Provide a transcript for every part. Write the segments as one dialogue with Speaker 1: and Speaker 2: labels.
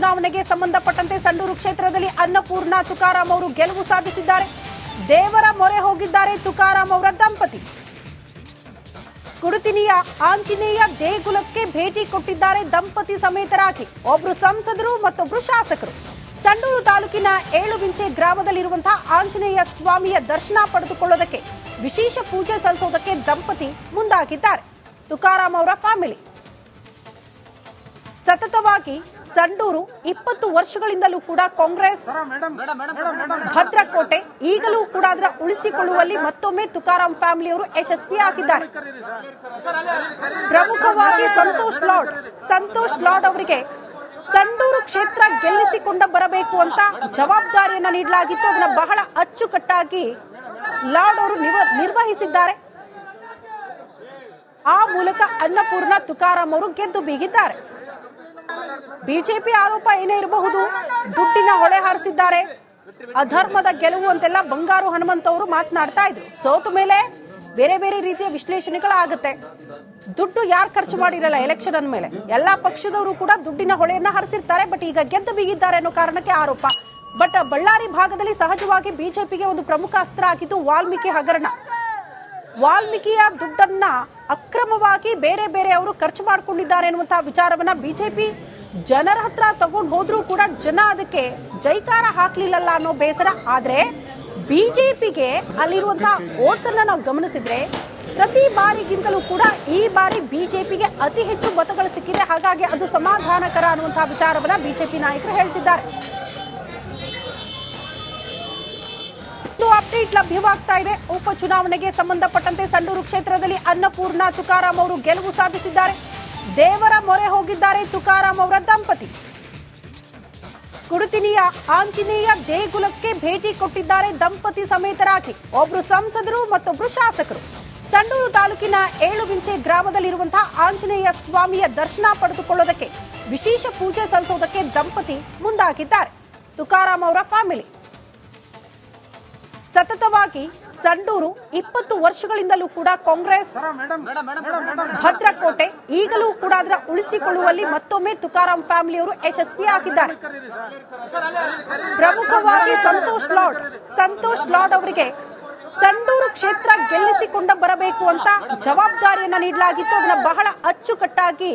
Speaker 1: ಉಪಚುನಾವಣೆಗೆ ಸಂಬಂಧಪಟ್ಟಂತೆ ಸಂಡೂರು ಕ್ಷೇತ್ರದಲ್ಲಿ ಅನ್ನಪೂರ್ಣ ತುಕಾರಾಂ ಅವರು ಗೆಲುವು ಸಾಧಿಸಿದ್ದಾರೆ. ದೇವರ ಮೊರೆ ಹೋಗಿದ್ದಾರೆ ತುಕಾರಾಂ ಅವರ ದಂಪತಿ. ಕುಡುತಿನಿಯ ಆಂಜನೇಯ ದೇಗುಲಕ್ಕೆ ಭೇಟಿ ಕೊಟ್ಟಿದ್ದಾರೆ ದಂಪತಿ ಸಮೇತರಾಗಿ. ಒಬ್ರು ಸಂಸದರು ಮತ್ತೊಬ್ರು ಶಾಸಕರು. ಸಂಡೂರು ತಾಲೂಕಿನ ಏಳುವಿಂಚೆ ಗ್ರಾಮದಲ್ಲಿರುವಂತಹ ಆಂಜನೇಯ ಸ್ವಾಮಿಯ ದರ್ಶನ ಪಡೆದುಕೊಳ್ಳೋದಕ್ಕೆ ವಿಶೇಷ ಪೂಜೆ ಸಲ್ಲಿಸೋದಕ್ಕೆ ದಂಪತಿ ಮುಂದಾಗಿದ್ದಾರೆ. ತುಕಾರಾಂ ಅವರ ಫ್ಯಾಮಿಲಿ ಸತತವಾಗಿ ಸಂಡೂರು 20 ವರ್ಷಗಳಿಂದಲೂ ಕೂಡ ಕಾಂಗ್ರೆಸ್ ಭದ್ರಕೋಟೆ, ಈಗಲೂ ಕೂಡ ಅದರ ಉಳಿಸಿಕೊಳ್ಳುವಲ್ಲಿ ಮತ್ತೊಮ್ಮೆ ತುಕಾರಾಂ ಫ್ಯಾಮಿಲಿಯವರು ಯಶಸ್ವಿಯಾಗಿದ್ದಾರೆ. ಪ್ರಮುಖವಾಗಿ ಸಂತೋಷ್ ಲಾಡ್ ಅವರಿಗೆ ಸಂಡೂರು ಕ್ಷೇತ್ರ ಗೆಲ್ಲಿಸಿಕೊಂಡ ಬರಬೇಕು ಅಂತ ಜವಾಬ್ದಾರಿಯನ್ನ ನೀಡಲಾಗಿತ್ತು. ಅದನ್ನ ಬಹಳ ಅಚ್ಚುಕಟ್ಟಾಗಿ ಲಾಡ್ ಅವರು ನಿರ್ವಹಿಸಿದ್ದಾರೆ. ಆ ಮೂಲಕ ಅನ್ನಪೂರ್ಣ ತುಕಾರಾಂ ಅವರು ಗೆದ್ದು ಬೀಗಿದ್ದಾರೆ. ಬಿಜೆಪಿ ಆರೋಪ ಏನೇ ಇರಬಹುದು, ದುಡ್ಡಿನ ಹೊಳೆ ಹಾರಿಸಿದ್ದಾರೆ, ಅಧರ್ಮದ ಗೆಲುವು ಅಂತೆಲ್ಲ ಬಂಗಾರು ಹನುಮಂತ ಅವರು ಮಾತನಾಡ್ತಾ ಇದ್ರು. ಸೋತ ಮೇಲೆ ಬೇರೆ ಬೇರೆ ರೀತಿಯ ವಿಶ್ಲೇಷಣೆಗಳಾಗುತ್ತೆ. ದುಡ್ಡು ಯಾರು ಖರ್ಚು ಮಾಡಿರಲ್ಲ ಎಲೆಕ್ಷನ್ ಅಂದ ಮೇಲೆ, ಎಲ್ಲಾ ಪಕ್ಷದವರು ಕೂಡ ದುಡ್ಡಿನ ಹೊಳೆಯನ್ನ ಹರಿಸಿರ್ತಾರೆ. ಬಟ್ ಈಗ ಗೆದ್ದು ಬೀಗಿದ್ದಾರೆ ಅನ್ನೋ ಕಾರಣಕ್ಕೆ ಆರೋಪ. ಬಟ್ ಬಳ್ಳಾರಿ ಭಾಗದಲ್ಲಿ ಸಹಜವಾಗಿ ಬಿಜೆಪಿಗೆ ಒಂದು ಪ್ರಮುಖ ಅಸ್ತ್ರ ಆಗಿದ್ದು ವಾಲ್ಮೀಕಿ ಹಗರಣ. ವಾಲ್ಮೀಕಿಯ ದುಡ್ಡನ್ನ ಅಕ್ರಮವಾಗಿ ಬೇರೆ ಬೇರೆ ಅವರು ಖರ್ಚು ಮಾಡಿಕೊಂಡಿದ್ದಾರೆ ಎನ್ನುವಂತಹ ವಿಚಾರವನ್ನ ಬಿಜೆಪಿ ಜನರ ಹತ್ರ ತಗೊಂಡು ಹೋದ್ರೂ ಕೂಡ ಜನ ಅದಕ್ಕೆ ಜೈಕಾರ ಹಾಕ್ಲಿಲ್ಲಲ್ಲ ಅನ್ನೋ ಬೇಸರ. ಆದ್ರೆ ಬಿಜೆಪಿಗೆ ಅಲ್ಲಿರುವಂತಹ ಓಟ್ಸ್ ಅನ್ನ ನಾವು ಗಮನಿಸಿದ್ರೆ ಪ್ರತಿ ಬಾರಿಗಿಂತಲೂ ಕೂಡ ಈ ಬಾರಿ ಬಿಜೆಪಿಗೆ ಅತಿ ಹೆಚ್ಚು ಮತಗಳು ಸಿಕ್ಕಿದೆ. ಹಾಗಾಗಿ ಅದು ಸಮಾಧಾನಕರ ಅನ್ನುವಂತಹ ವಿಚಾರವನ್ನ ಬಿಜೆಪಿ ನಾಯಕರು ಹೇಳ್ತಿದ್ದಾರೆ. ಅಪ್ಡೇಟ್ ಲಭ್ಯವಾಗ್ತಾ ಇದೆ. ಉಪಚುನಾವಣೆಗೆ ಸಂಬಂಧಪಟ್ಟಂತೆ ಸಂಡೂರು ಕ್ಷೇತ್ರದಲ್ಲಿ ಅನ್ನಪೂರ್ಣ ತುಕಾರಾಂ ಅವರು ಗೆಲುವು ಸಾಧಿಸಿದ್ದಾರೆ. ದೇವರ ಮೊರೆ ಹೋಗಿದ್ದಾರೆ ತುಕಾರಾಂ ಅವರ ದಂಪತಿ. ಕುಡುತಿನಿಯ ಆಂಜನೇಯ ದೇಗುಲಕ್ಕೆ ಭೇಟಿ ಕೊಟ್ಟಿದ್ದಾರೆ ದಂಪತಿ ಸಮೇತರಾಗಿ. ಒಬ್ರು ಸಂಸದರು ಮತ್ತೊಬ್ರು ಶಾಸಕರು. ಸಂಡೂರು ತಾಲೂಕಿನ ಏಳುವಿಂಚೆ ಗ್ರಾಮದಲ್ಲಿರುವಂತಹ ಆಂಜನೇಯ ಸ್ವಾಮಿಯ ದರ್ಶನ ಪಡೆದುಕೊಳ್ಳೋದಕ್ಕೆ ವಿಶೇಷ ಪೂಜೆ ಸಲ್ಲಿಸೋದಕ್ಕೆ ದಂಪತಿ ಮುಂದಾಗಿದ್ದಾರೆ. ತುಕಾರಾಂ ಅವರ ಫ್ಯಾಮಿಲಿ ಸತತವಾಗಿ ಸಂಡೂರು 20 ವರ್ಷಗಳಿಂದಲೂ ಕೂಡ ಕಾಂಗ್ರೆಸ್ ಭದ್ರಕೋಟೆ, ಈಗಲೂ ಕೂಡ ಅದರ ಉಳಿಸಿಕೊಳ್ಳುವಲ್ಲಿ ಮತ್ತೊಮ್ಮೆ ತುಕಾರಾಂ ಫ್ಯಾಮಿಲಿಯವರು ಯಶಸ್ವಿಯಾಗಿದ್ದಾರೆ. ಪ್ರಮುಖವಾಗಿ ಸಂತೋಷ್ ಲಾಡ್ ಅವರಿಗೆ ಸಂಡೂರು ಕ್ಷೇತ್ರ ಗೆಲ್ಲಿಸಿಕೊಂಡ ಬರಬೇಕು ಅಂತ ಜವಾಬ್ದಾರಿಯನ್ನ ನೀಡಲಾಗಿತ್ತು. ಅದನ್ನ ಬಹಳ ಅಚ್ಚುಕಟ್ಟಾಗಿ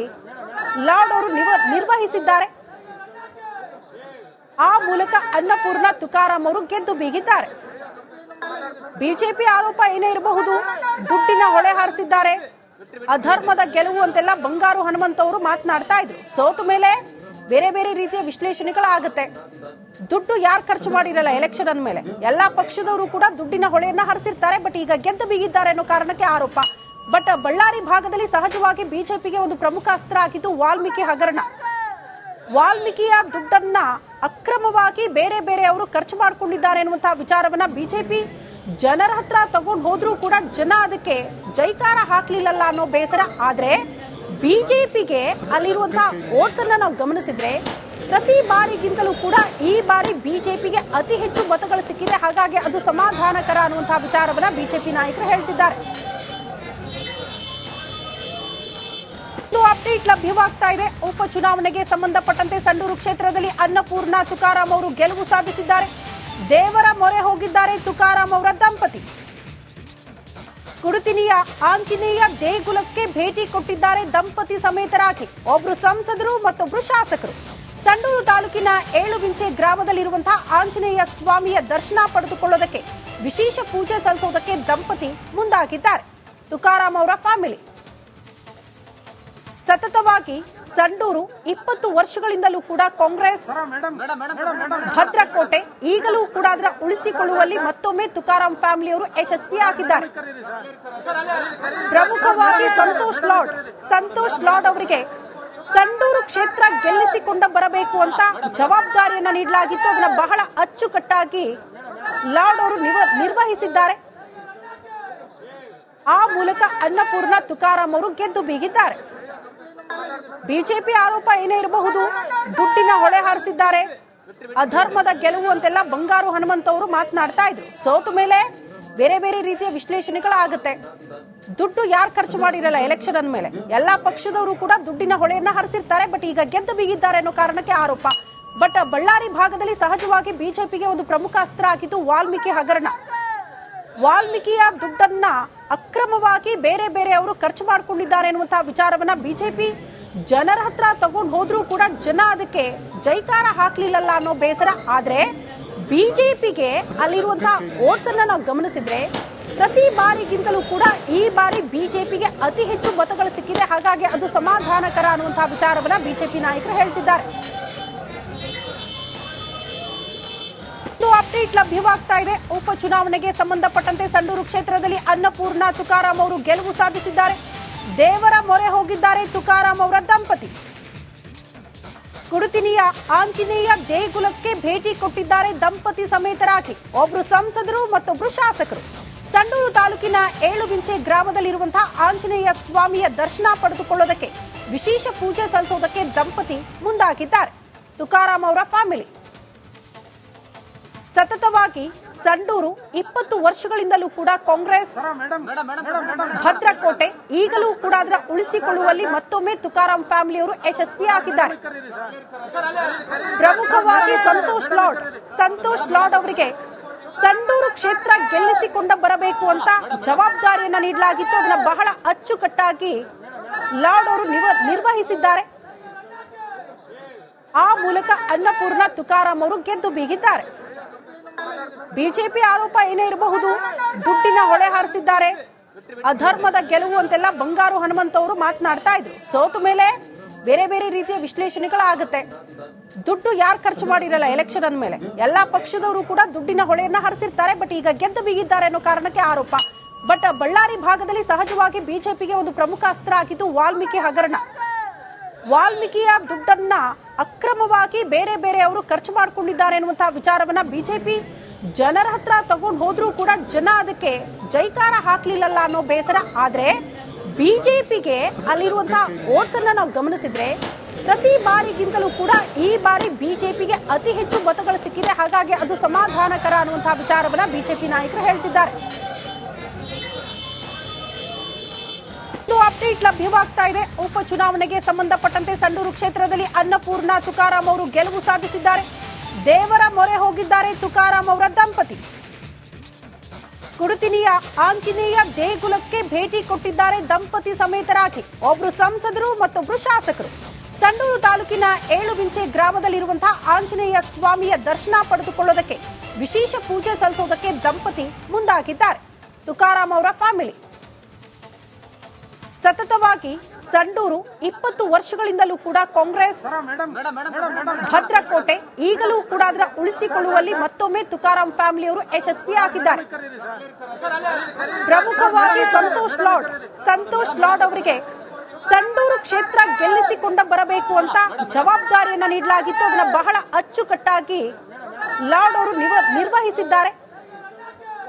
Speaker 1: ಲಾಡ್ ಅವರು ನಿರ್ವಹಿಸಿದ್ದಾರೆ. ಆ ಮೂಲಕ ಅನ್ನಪೂರ್ಣ ತುಕಾರಾಂ ಅವರು ಗೆದ್ದು ಬೀಗಿದ್ದಾರೆ. ಬಿಜೆಪಿ ಆರೋಪ ಏನೇ ಇರಬಹುದು, ದುಡ್ಡಿನ ಹೊಳೆ ಹಾರಿಸಿದ್ದಾರೆ, ಅಧರ್ಮದ ಗೆಲುವು ಅಂತೆಲ್ಲ ಬಂಗಾರು ಹನುಮಂತ ಅವರು ಮಾತನಾಡ್ತಾ ಇದ್ರು. ಸೋತ ಮೇಲೆ ಬೇರೆ ಬೇರೆ ರೀತಿಯ ವಿಶ್ಲೇಷಣೆಗಳಾಗುತ್ತೆ. ದುಡ್ಡು ಯಾರು ಖರ್ಚು ಮಾಡಿರಲ್ಲ ಎಲೆಕ್ಷನ್ ಅಂದ ಮೇಲೆ, ಎಲ್ಲಾ ಪಕ್ಷದವರು ಕೂಡ ದುಡ್ಡಿನ ಹೊಳೆಯನ್ನ ಹರಿಸಿರ್ತಾರೆ. ಬಟ್ ಈಗ ಗೆದ್ದು ಬೀಗಿದ್ದಾರೆ ಅನ್ನೋ ಕಾರಣಕ್ಕೆ ಆರೋಪ. ಬಟ್ ಬಳ್ಳಾರಿ ಭಾಗದಲ್ಲಿ ಸಹಜವಾಗಿ ಬಿಜೆಪಿಗೆ ಒಂದು ಪ್ರಮುಖ ಅಸ್ತ್ರ ಆಗಿದ್ದು ವಾಲ್ಮೀಕಿ ಹಗರಣ. ವಾಲ್ಮೀಕಿಯ ದುಡ್ಡನ್ನ ಅಕ್ರಮವಾಗಿ ಬೇರೆ ಬೇರೆ ಅವರು ಖರ್ಚು ಮಾಡಿಕೊಂಡಿದ್ದಾರೆ ಎನ್ನುವಂತಹ ವಿಚಾರವನ್ನ ಬಿಜೆಪಿ ಜನರ ಹತ್ರ ತಗೊಂಡು ಹೋದ್ರೂ ಕೂಡ ಜನ ಅದಕ್ಕೆ ಜೈಕಾರ ಹಾಕ್ಲಿಲ್ಲಲ್ಲ ಅನ್ನೋ ಬೇಸರ. ಆದ್ರೆ ಬಿಜೆಪಿಗೆ ಅಲ್ಲಿರುವಂತಹ ಓಟ್ಸ್ ಅನ್ನ ನಾವು ಗಮನಿಸಿದ್ರೆ ಪ್ರತಿ ಬಾರಿಗಿಂತಲೂ ಕೂಡ ಈ ಬಾರಿ ಬಿಜೆಪಿಗೆ ಅತಿ ಹೆಚ್ಚು ಮತಗಳು ಸಿಕ್ಕಿದೆ. ಹಾಗಾಗಿ ಅದು ಸಮಾಧಾನಕರ ಅನ್ನುವಂತಹ ವಿಚಾರವನ್ನ ಬಿಜೆಪಿ ನಾಯಕರು ಹೇಳ್ತಿದ್ದಾರೆ. ಅಪ್ಡೇಟ್ ಲಭ್ಯವಾಗ್ತಾ ಇದೆ. ಉಪಚುನಾವಣೆಗೆ ಸಂಬಂಧಪಟ್ಟಂತೆ ಸಂಡೂರು ಕ್ಷೇತ್ರದಲ್ಲಿ ಅನ್ನಪೂರ್ಣ ತುಕಾರಾಂ ಅವರು ಗೆಲುವು ಸಾಧಿಸಿದ್ದಾರೆ. ದೇವರ ಮೊರೆ ಹೋಗಿದ್ದಾರೆ ತುಕಾರಾಂ ಅವರ ದಂಪತಿ. ಕುಡುತಿನಿಯ ಆಂಜನೇಯ ದೇಗುಲಕ್ಕೆ ಭೇಟಿ ಕೊಟ್ಟಿದ್ದಾರೆ ದಂಪತಿ ಸಮೇತರಾಗಿ. ಒಬ್ರು ಸಂಸದರು ಮತ್ತೊಬ್ರು ಶಾಸಕರು. ಸಂಡೂರು ತಾಲೂಕಿನ ಏಳುವಿಂಚೆ ಗ್ರಾಮದಲ್ಲಿರುವಂತಹ ಆಂಜನೇಯ ಸ್ವಾಮಿಯ ದರ್ಶನ ಪಡೆದುಕೊಳ್ಳೋದಕ್ಕೆ ವಿಶೇಷ ಪೂಜೆ ಸಲ್ಲಿಸೋದಕ್ಕೆ ದಂಪತಿ ಮುಂದಾಗಿದ್ದಾರೆ. ತುಕಾರಾಂ ಅವರ ಫ್ಯಾಮಿಲಿ ಸತತವಾಗಿ ಸಂಡೂರು 20 ವರ್ಷಗಳಿಂದಲೂ ಕೂಡ ಕಾಂಗ್ರೆಸ್ ಭದ್ರಕೋಟೆ, ಈಗಲೂ ಕೂಡ ಅದರ ಉಳಿಸಿಕೊಳ್ಳುವಲ್ಲಿ ಮತ್ತೊಮ್ಮೆ ತುಕಾರಾಂ ಫ್ಯಾಮಿಲಿಯವರು ಯಶಸ್ವಿಯಾಗಿದ್ದಾರೆ. ಪ್ರಮುಖವಾಗಿ ಸಂತೋಷ್ ಲಾಡ್ ಅವರಿಗೆ ಸಂಡೂರು ಕ್ಷೇತ್ರ ಗೆಲ್ಲಿಸಿಕೊಂಡ ಬರಬೇಕು ಅಂತ ಜವಾಬ್ದಾರಿಯನ್ನ ನೀಡಲಾಗಿತ್ತು. ಅದನ್ನ ಬಹಳ ಅಚ್ಚುಕಟ್ಟಾಗಿ ಲಾಡ್ ಅವರು ನಿರ್ವಹಿಸಿದ್ದಾರೆ. ಆ ಮೂಲಕ ಅನ್ನಪೂರ್ಣ ತುಕಾರಾಂ ಅವರು ಗೆದ್ದು ಬೀಗಿದ್ದಾರೆ. ಬಿಜೆಪಿ ಆರೋಪ ಏನೇ ಇರಬಹುದು, ದುಡ್ಡಿನ ಹೊಳೆ ಹಾರಿಸಿದ್ದಾರೆ, ಅಧರ್ಮದ ಗೆಲುವು ಅಂತೆಲ್ಲ ಬಂಗಾರು ಹನುಮಂತ ಅವರು ಮಾತನಾಡ್ತಾ ಇದ್ರು. ಸೋತ ಮೇಲೆ ಬೇರೆ ಬೇರೆ ರೀತಿಯ ವಿಶ್ಲೇಷಣೆಗಳಾಗುತ್ತೆ. ದುಡ್ಡು ಯಾರು ಖರ್ಚು ಮಾಡಿರಲ್ಲ ಎಲೆಕ್ಷನ್ ಅಂದ ಮೇಲೆ, ಎಲ್ಲಾ ಪಕ್ಷದವರು ಕೂಡ ದುಡ್ಡಿನ ಹೊಳೆಯನ್ನ ಹರಿಸಿರ್ತಾರೆ. ಬಟ್ ಈಗ ಗೆದ್ದು ಬೀಗಿದ್ದಾರೆ ಅನ್ನೋ ಕಾರಣಕ್ಕೆ ಆರೋಪ. ಬಟ್ ಬಳ್ಳಾರಿ ಭಾಗದಲ್ಲಿ ಸಹಜವಾಗಿ ಬಿಜೆಪಿಗೆ ಒಂದು ಪ್ರಮುಖ ಅಸ್ತ್ರ ಆಗಿದ್ದು ವಾಲ್ಮೀಕಿ ಹಗರಣ. ವಾಲ್ಮೀಕಿಯ ದುಡ್ಡನ್ನ ಅಕ್ರಮವಾಗಿ ಬೇರೆ ಬೇರೆಯವರು ಖರ್ಚು ಮಾಡಿಕೊಂಡಿದ್ದಾರೆ ಎನ್ನುವಂತಹ ವಿಚಾರವನ್ನ ಬಿಜೆಪಿ ಜನರ ಹತ್ರ ತಗೊಂಡು ಹೋದ್ರೂ ಕೂಡ ಜನ ಅದಕ್ಕೆ ಜೈಕಾರ ಹಾಕ್ಲಿಲ್ಲಲ್ಲ ಅನ್ನೋ ಬೇಸರ. ಆದ್ರೆ ಬಿಜೆಪಿಗೆ ಅಲ್ಲಿರುವಂತಹ ಓಟ್ಸ್ ಅನ್ನ ನಾವು ಗಮನಿಸಿದ್ರೆ ಪ್ರತಿ ಬಾರಿಗಿಂತಲೂ ಕೂಡ ಈ ಬಾರಿ ಬಿಜೆಪಿಗೆ ಅತಿ ಹೆಚ್ಚು ಮತಗಳು ಸಿಕ್ಕಿದೆ. ಹಾಗಾಗಿ ಅದು ಸಮಾಧಾನಕರ ಅನ್ನುವಂತಹ ವಿಚಾರವನ್ನ ಬಿಜೆಪಿ ನಾಯಕರು ಹೇಳ್ತಿದ್ದಾರೆ. ಅಪ್ಡೇಟ್ ಲಭ್ಯವಾಗ್ತಾ ಇದೆ. ಉಪಚುನಾವಣೆಗೆ ಸಂಬಂಧಪಟ್ಟಂತೆ ಸಂಡೂರು ಕ್ಷೇತ್ರದಲ್ಲಿ ಅನ್ನಪೂರ್ಣ ತುಕಾರಾಂ ಅವರು ಗೆಲುವು ಸಾಧಿಸಿದ್ದಾರೆ. ದೇವರ ಮೊರೆ ಹೋಗಿದ್ದಾರೆ ತುಕಾರಾಂ ಅವರ ದಂಪತಿ. ಕುಡುತಿನಿಯ ಆಂಜನೇಯ ದೇಗುಲಕ್ಕೆ ಭೇಟಿ ಕೊಟ್ಟಿದ್ದಾರೆ ದಂಪತಿ ಸಮೇತರಾಗಿ. ಒಬ್ರು ಸಂಸದರು ಮತ್ತೊಬ್ರು ಶಾಸಕರು. ಸಂಡೂರು ತಾಲೂಕಿನ ಏಳುವಿಂಚೆ ಗ್ರಾಮದಲ್ಲಿರುವಂತಹ ಆಂಜನೇಯ ಸ್ವಾಮಿಯ ದರ್ಶನ ಪಡೆದುಕೊಳ್ಳೋದಕ್ಕೆ ವಿಶೇಷ ಪೂಜೆ ಸಲ್ಲಿಸೋದಕ್ಕೆ ದಂಪತಿ ಮುಂದಾಗಿದ್ದಾರೆ. ತುಕಾರಾಂ ಅವರ ಫ್ಯಾಮಿಲಿ ಸತತವಾಗಿ ಸಂಡೂರು 20 ವರ್ಷಗಳಿಂದಲೂ ಕೂಡ ಕಾಂಗ್ರೆಸ್ ಭದ್ರಕೋಟೆ. ಈಗಲೂ ಕೂಡ ಅದರ ಉಳಿಸಿಕೊಳ್ಳುವಲ್ಲಿ ಮತ್ತೊಮ್ಮೆ ತುಕಾರಾಂ ಫ್ಯಾಮಿಲಿಯವರು ಯಶಸ್ವಿಯಾಗಿದ್ದಾರೆ. ಪ್ರಮುಖವಾಗಿ ಸಂತೋಷ್ ಲಾಡ್ ಅವರಿಗೆ ಸಂಡೂರು ಕ್ಷೇತ್ರ ಗೆಲ್ಲಿಸಿಕೊಂಡ ಬರಬೇಕು ಅಂತ ಜವಾಬ್ದಾರಿಯನ್ನ ನೀಡಲಾಗಿತ್ತು. ಅದನ್ನ ಬಹಳ ಅಚ್ಚುಕಟ್ಟಾಗಿ ಲಾಡ್ ಅವರು ನಿರ್ವಹಿಸಿದ್ದಾರೆ. ಆ ಮೂಲಕ ಅನ್ನಪೂರ್ಣ ತುಕಾರಾಂ ಅವರು ಗೆದ್ದು ಬೀಗಿದ್ದಾರೆ. ಬಿಜೆಪಿ ಆರೋಪ ಏನೇ ಇರಬಹುದು, ದುಡ್ಡಿನ ಹೊಳೆ ಹಾರಿಸಿದ್ದಾರೆ, ಅಧರ್ಮದ ಗೆಲುವು ಅಂತೆಲ್ಲ ಬಂಗಾರು ಹನುಮಂತ ಅವರು ಮಾತನಾಡ್ತಾ ಇದ್ರು. ಸೋತ ಮೇಲೆ ಬೇರೆ ಬೇರೆ ರೀತಿಯ ವಿಶ್ಲೇಷಣೆಗಳಾಗುತ್ತೆ. ದುಡ್ಡು ಯಾರು ಖರ್ಚು ಮಾಡಿರಲ್ಲ ಎಲೆಕ್ಷನ್ ಅಂದ್ಮೇಲೆ ಎಲ್ಲಾ ಪಕ್ಷದವರು ಕೂಡ ದುಡ್ಡಿನ ಹೊಳೆಯನ್ನ ಹರಿಸಿರ್ತಾರೆ. ಬಟ್ ಈಗ ಗೆದ್ದು ಬೀಗಿದ್ದಾರೆ ಅನ್ನೋ ಕಾರಣಕ್ಕೆ ಆರೋಪ. ಬಟ್ ಬಳ್ಳಾರಿ ಭಾಗದಲ್ಲಿ ಸಹಜವಾಗಿ ಬಿಜೆಪಿಗೆ ಒಂದು ಪ್ರಮುಖ ಅಸ್ತ್ರ ಆಗಿದ್ದು ವಾಲ್ಮೀಕಿ ಹಗರಣ. ವಾಲ್ಮೀಕಿಯ ದುಡ್ಡನ್ನ ಅಕ್ರಮವಾಗಿ ಬೇರೆ ಬೇರೆಯವರು ಖರ್ಚು ಮಾಡಿಕೊಂಡಿದ್ದಾರೆ ಎನ್ನುವಂತಹ ವಿಚಾರವನ್ನ ಬಿಜೆಪಿ ಜನರ ಹತ್ರ ತಗೊಂಡು ಹೋದ್ರೂ ಕೂಡ ಜನ ಅದಕ್ಕೆ ಜೈಕಾರ ಹಾಕ್ಲಿಲ್ಲಲ್ಲ ಅನ್ನೋ ಬೇಸರ. ಆದ್ರೆ ಬಿಜೆಪಿಗೆ ಅಲ್ಲಿರುವಂತಹ ಓಟ್ಸ್ ಅನ್ನ ನಾವು ಗಮನಿಸಿದ್ರೆ ಪ್ರತಿ ಬಾರಿಗಿಂತಲೂ ಕೂಡ ಈ ಬಾರಿ ಬಿಜೆಪಿಗೆ ಅತಿ ಹೆಚ್ಚು ಮತಗಳು ಸಿಕ್ಕಿದೆ. ಹಾಗಾಗಿ ಅದು ಸಮಾಧಾನಕರ ಅನ್ನುವಂತಹ ವಿಚಾರವನ್ನ ಬಿಜೆಪಿ ನಾಯಕರು ಹೇಳ್ತಿದ್ದಾರೆ. ಅಪ್ಡೇಟ್ ಲಭ್ಯವಾಗ್ತಾ ಇದೆ. ಉಪಚುನಾವಣೆಗೆ ಸಂಬಂಧಪಟ್ಟಂತೆ ಸಂಡೂರು ಕ್ಷೇತ್ರದಲ್ಲಿ ಅನ್ನಪೂರ್ಣ ತುಕಾರಾಂ ಅವರು ಗೆಲುವು ಸಾಧಿಸಿದ್ದಾರೆ. ದೇವರ ಮೊರೆ ಹೋಗಿದ್ದಾರೆ ತುಕಾರಾಂ ಅವರ ದಂಪತಿ. ಕುಡುತಿನಿಯ ಆಂಜನೇಯ ದೇಗುಲಕ್ಕೆ ಭೇಟಿ ಕೊಟ್ಟಿದ್ದಾರೆ ದಂಪತಿ ಸಮೇತರಾಗಿ. ಒಬ್ರು ಸಂಸದರು ಮತ್ತೊಬ್ರು ಶಾಸಕರು. ಸಂಡೂರು ತಾಲೂಕಿನ ಏಳುವಿಂಚೆ ಗ್ರಾಮದಲ್ಲಿರುವಂತಹ ಆಂಜನೇಯ ಸ್ವಾಮಿಯ ದರ್ಶನ ಪಡೆದುಕೊಳ್ಳೋದಕ್ಕೆ ವಿಶೇಷ ಪೂಜೆ ಸಲ್ಲಿಸೋದಕ್ಕೆ ದಂಪತಿ ಮುಂದಾಗಿದ್ದಾರೆ. ತುಕಾರಾಂ ಅವರ ಫ್ಯಾಮಿಲಿ ಸತತವಾಗಿ ಸಂಡೂರು 20 ವರ್ಷಗಳಿಂದಲೂ ಕೂಡ ಕಾಂಗ್ರೆಸ್ ಭದ್ರಕೋಟೆ. ಈಗಲೂ ಕೂಡ ಅದರ ಉಳಿಸಿಕೊಳ್ಳುವಲ್ಲಿ ಮತ್ತೊಮ್ಮೆ ತುಕಾರಾಂ ಫ್ಯಾಮಿಲಿಯವರು ಯಶಸ್ವಿಯಾಗಿದ್ದಾರೆ. ಪ್ರಮುಖವಾಗಿ ಸಂತೋಷ್ ಲಾಡ್ ಅವರಿಗೆ ಸಂಡೂರು ಕ್ಷೇತ್ರ ಗೆಲ್ಲಿಸಿಕೊಂಡ ಬರಬೇಕು ಅಂತ ಜವಾಬ್ದಾರಿಯನ್ನ ನೀಡಲಾಗಿತ್ತು. ಅದನ್ನ ಬಹಳ ಅಚ್ಚುಕಟ್ಟಾಗಿ ಲಾಡ್ ಅವರು ನಿರ್ವಹಿಸಿದ್ದಾರೆ.